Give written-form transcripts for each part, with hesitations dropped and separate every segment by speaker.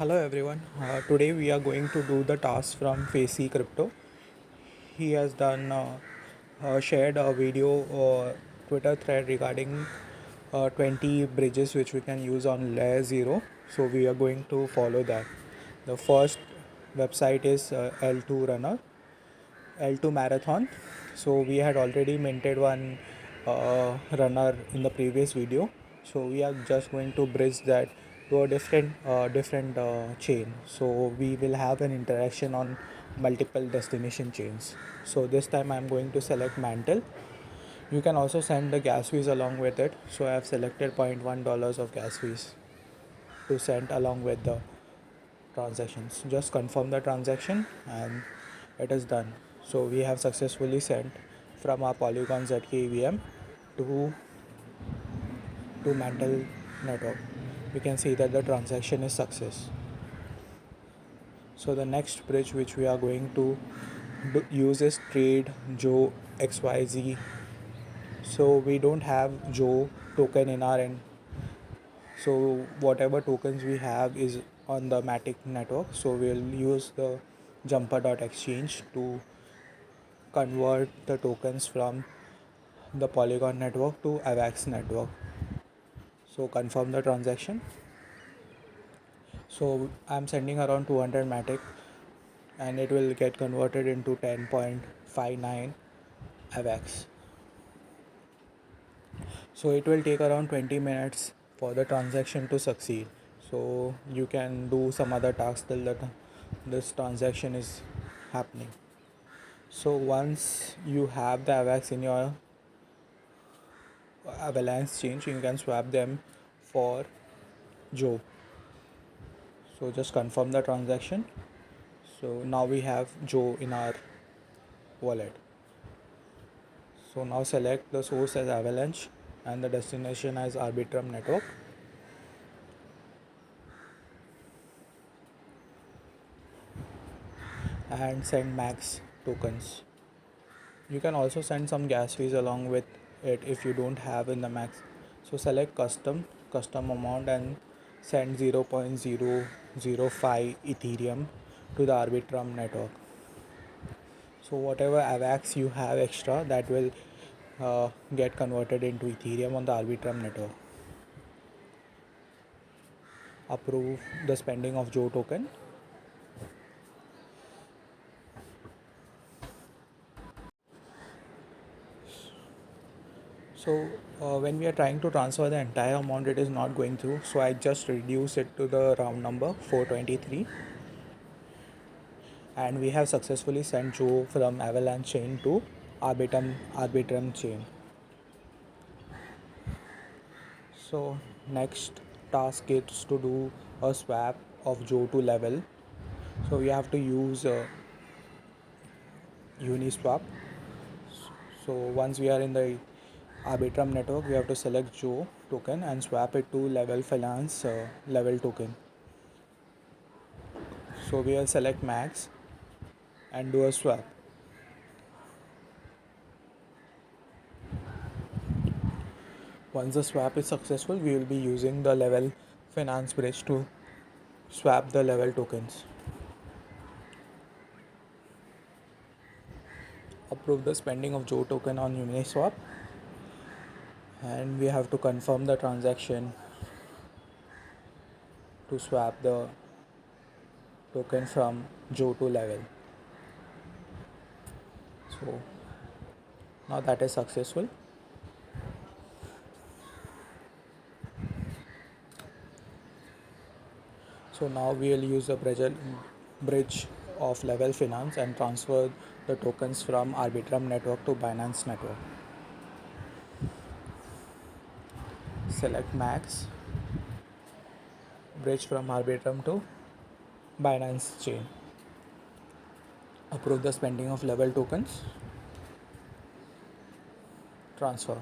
Speaker 1: Hello everyone. Today we are going to do the task from Facey Crypto. He has shared a video Twitter thread regarding 20 bridges which we can use on LayerZero. So we are going to follow that. The first website is L2 Runner, L2 Marathon. So we had already minted one runner in the previous video. So we are just going to bridge that to a different chain. So we will have an interaction on multiple destination chains. So this time I'm going to select Mantle. You can also send the gas fees along with it. So I have selected $0.1 of gas fees to send along with the transactions. Just confirm the transaction and it is done. So we have successfully sent from our Polygon ZK EVM to Mantle network. We can see that the transaction is success. So the next bridge which we are going to use is trade Joe XYZ. So we don't have Joe token in our end. So whatever tokens we have is on the Matic network. So we'll use the jumper.exchange to convert the tokens from the Polygon network to AVAX network. So confirm the transaction. So I'm sending around 200 Matic and it will get converted into 10.59 AVAX. So it will take around 20 minutes for the transaction to succeed. So you can do some other tasks till this transaction is happening. So once you have the AVAX in your Avalanche chain, you can swap them for Joe. So just confirm the transaction. So now we have Joe in our wallet. So now select the source as Avalanche and the destination as Arbitrum network. And send max tokens. You can also send some gas fees along with it if you don't have in the max. So select custom amount and send 0.005 Ethereum to the Arbitrum network. So whatever AVAX you have extra, that will get converted into Ethereum on the Arbitrum network. Approve the spending of Joe token. So when we are trying to transfer the entire amount, it is not going through. So I just reduce it to the round number 423. And we have successfully sent Joe from Avalanche chain to Arbitrum chain. So next task is to do a swap of Joe to level. So we have to use Uniswap. So once we are in the Arbitrum network, we have to select Joe token and swap it to level finance level token. So we will select max and do a swap. Once the swap is successful, we will be using the level finance bridge to swap the level tokens. Approve the spending of Joe token on Uniswap, and we have to confirm the transaction to swap the token from Joe to level. So now that is successful. So now we will use the bridge of level finance and transfer the tokens from Arbitrum network to Binance network. Select max, bridge from Arbitrum to Binance chain. Approve the spending of level tokens. Transfer.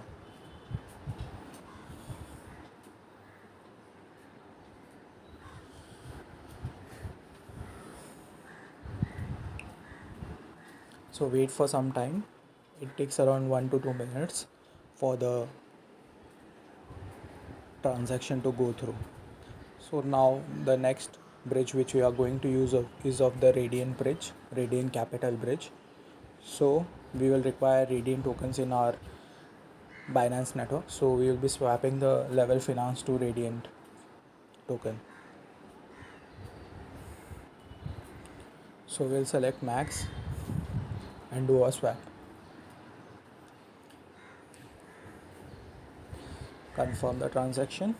Speaker 1: So wait for some time. It takes around 1 to 2 minutes for the transaction to go through. So now the next bridge which we are going to use is of the Radiant Capital Bridge. So we will require Radiant tokens in our Binance network. So we will be swapping the Level Finance to Radiant token. So we'll select max and do a swap. Confirm the transaction.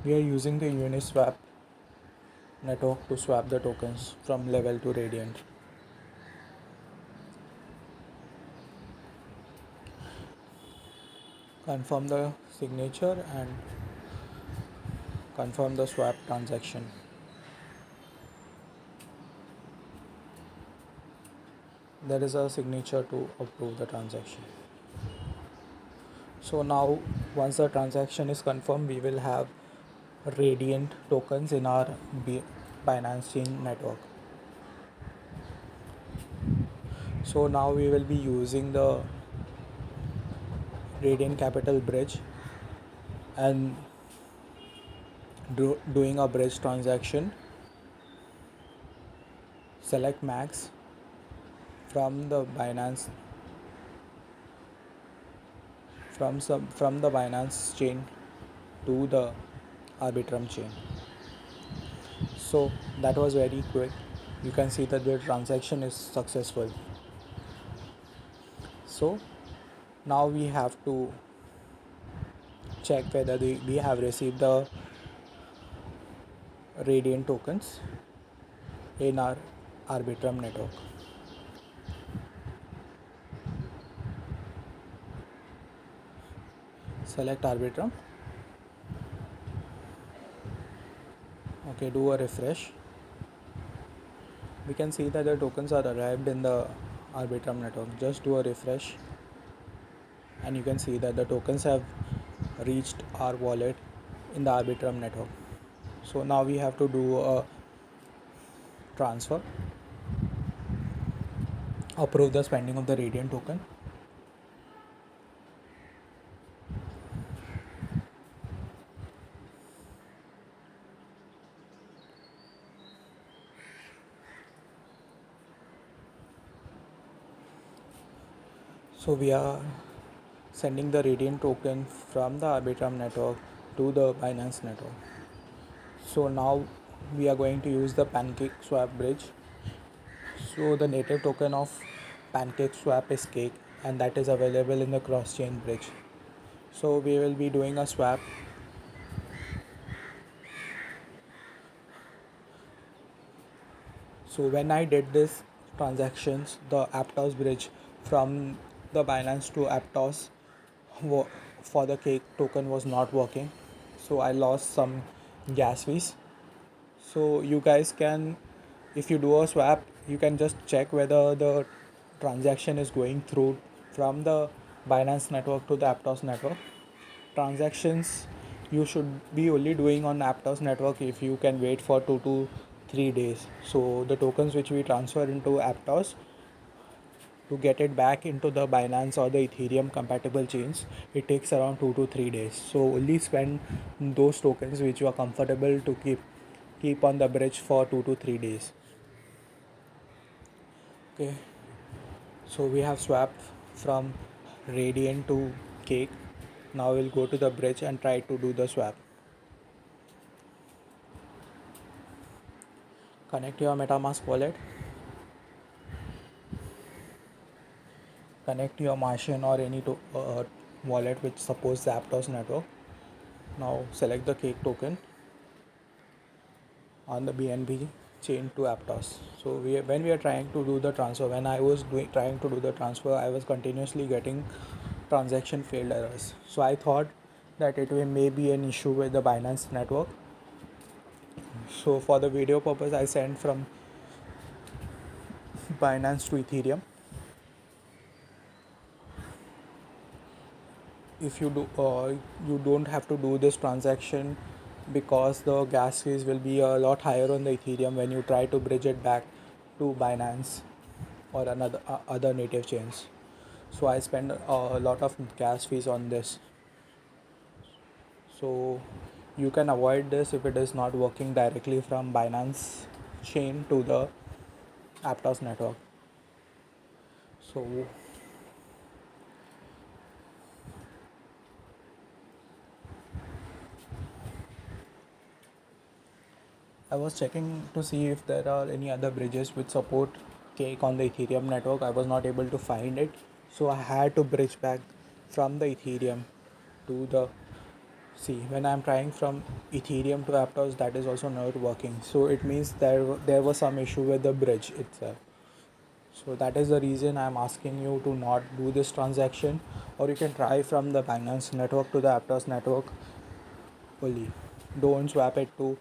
Speaker 1: We are using the Uniswap network to swap the tokens from Level to Radiant. Confirm the signature and confirm the swap transaction. There is a signature to approve the transaction. So now once the transaction is confirmed, we will have Radiant tokens in our Binance chain network. So now we will be using the Radiant Capital Bridge and doing a bridge transaction. Select max from the Binance from the Binance chain to the Arbitrum chain. So that was very quick. You can see that the transaction is successful. So now we have to check whether we have received the Radiant tokens in our Arbitrum network. Select Arbitrum. Okay, do a refresh. We can see that the tokens are arrived in the Arbitrum network. Just do a refresh and you can see that the tokens have reached our wallet in the Arbitrum network. So now we have to do a transfer, approve the spending of the Radiant token. So we are sending the Radiant token from the Arbitrum network to the Binance network. So now we are going to use the PancakeSwap bridge. So the native token of PancakeSwap is Cake and that is available in the cross-chain bridge. So we will be doing a swap. So when I did this transactions, the Aptos bridge from the Binance to Aptos for the Cake token was not working. So I lost some gas fees. So you guys can, if you do a swap, you can just check whether the transaction is going through from the Binance network to the Aptos network. Transactions you should be only doing on Aptos network if you can wait for 2 to 3 days. So the tokens which we transfer into Aptos, to get it back into the Binance or the Ethereum compatible chains, it takes around 2 to 3 days. So only spend those tokens which you are comfortable to keep on the bridge for 2 to 3 days. Okay, so we have swapped from Radiant to Cake. Now we'll go to the bridge and try to do the swap. Connect your MetaMask wallet. Connect your Martian or any wallet which supports the Aptos network. Now select the Cake token on the BNB chain to Aptos. So when we are trying to do the transfer, when I was trying to do the transfer, I was continuously getting transaction failed errors. So I thought that it may be an issue with the Binance network. So for the video purpose, I sent from Binance to Ethereum. If you do, you don't have to do this transaction because the gas fees will be a lot higher on the Ethereum when you try to bridge it back to Binance or another other native chains. So I spend a lot of gas fees on this. So You can avoid this if it is not working directly from Binance chain to the Aptos network. So I was checking to see if there are any other bridges which support cake on the Ethereum network. I was not able to find it, so I had to bridge back from the Ethereum to the see. When I'm trying from Ethereum to Aptos, that is also not working. So it means there was some issue with the bridge itself. So that is the reason I'm asking you to not do this transaction, or you can try from the Binance network to the Aptos network fully. Don't swap it to,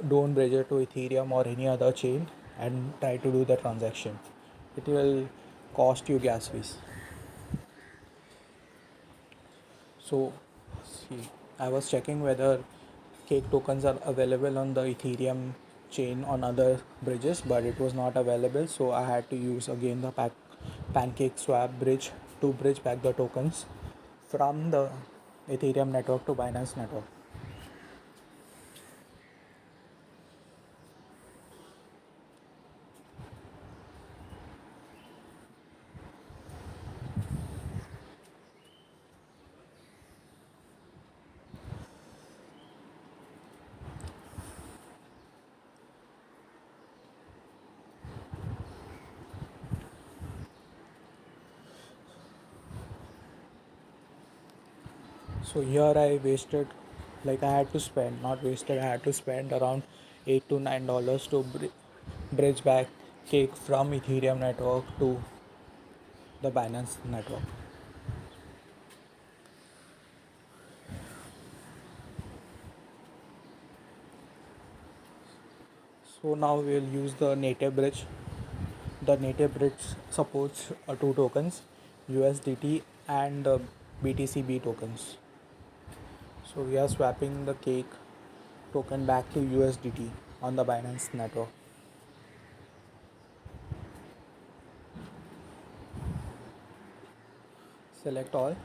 Speaker 1: don't bridge it to Ethereum or any other chain and try to do the transaction. It will cost you gas fees. So, see, I was checking whether cake tokens are available on the Ethereum chain on other bridges, but it was not available. So I had to use again the PancakeSwap bridge to bridge back the tokens from the Ethereum network to Binance network. So here I wasted, like I had to spend, not wasted, I had to spend around $8 to $9 to bridge back cake from Ethereum network to the Binance network. So now we'll use the native bridge. The native bridge supports two tokens, USDT and BTCB tokens. So we are swapping the cake token back to USDT on the Binance network. Select all.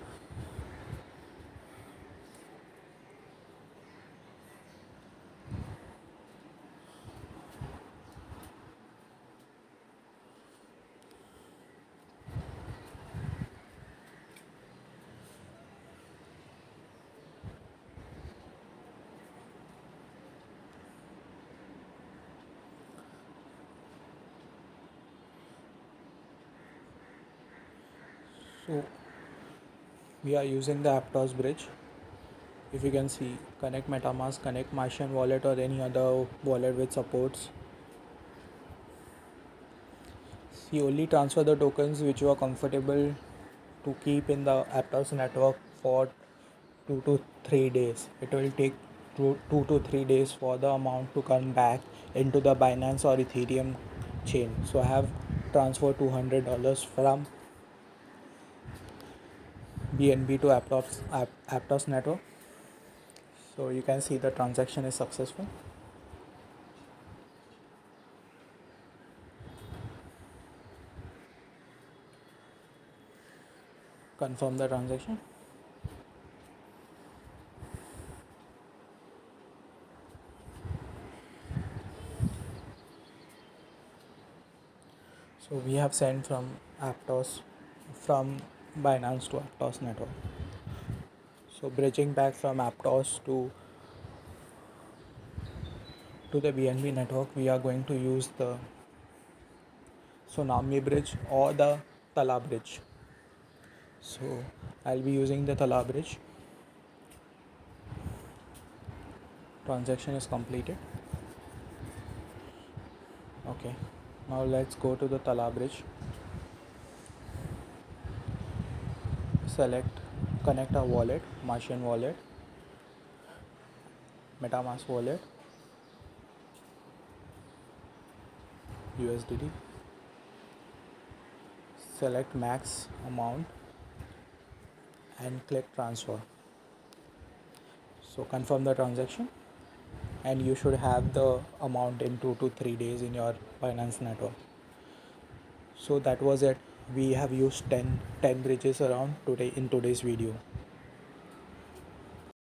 Speaker 1: So we are using the Aptos bridge. If you can see, connect MetaMask, connect Martian wallet or any other wallet which supports. See, only transfer the tokens which you are comfortable to keep in the Aptos network for 2 to 3 days. It will take 2 to 3 days for the amount to come back into the Binance or Ethereum chain. So I have transferred $200 from BNB to Aptos network. So you can see the transaction is successful. Confirm the transaction. So we have sent from Aptos, from Binance to Aptos network. So bridging back from Aptos to the BNB network, we are going to use the Tsunami bridge or the Tala bridge. So I'll be using the Tala bridge. Transaction is completed. Okay, now let's go to the Tala bridge. Select, connect our wallet, Martian wallet, MetaMask wallet, USDT. Select max amount and click transfer. So confirm the transaction and you should have the amount in 2 to 3 days in your Binance network. So that was it. We have used 10 bridges around today in today's video.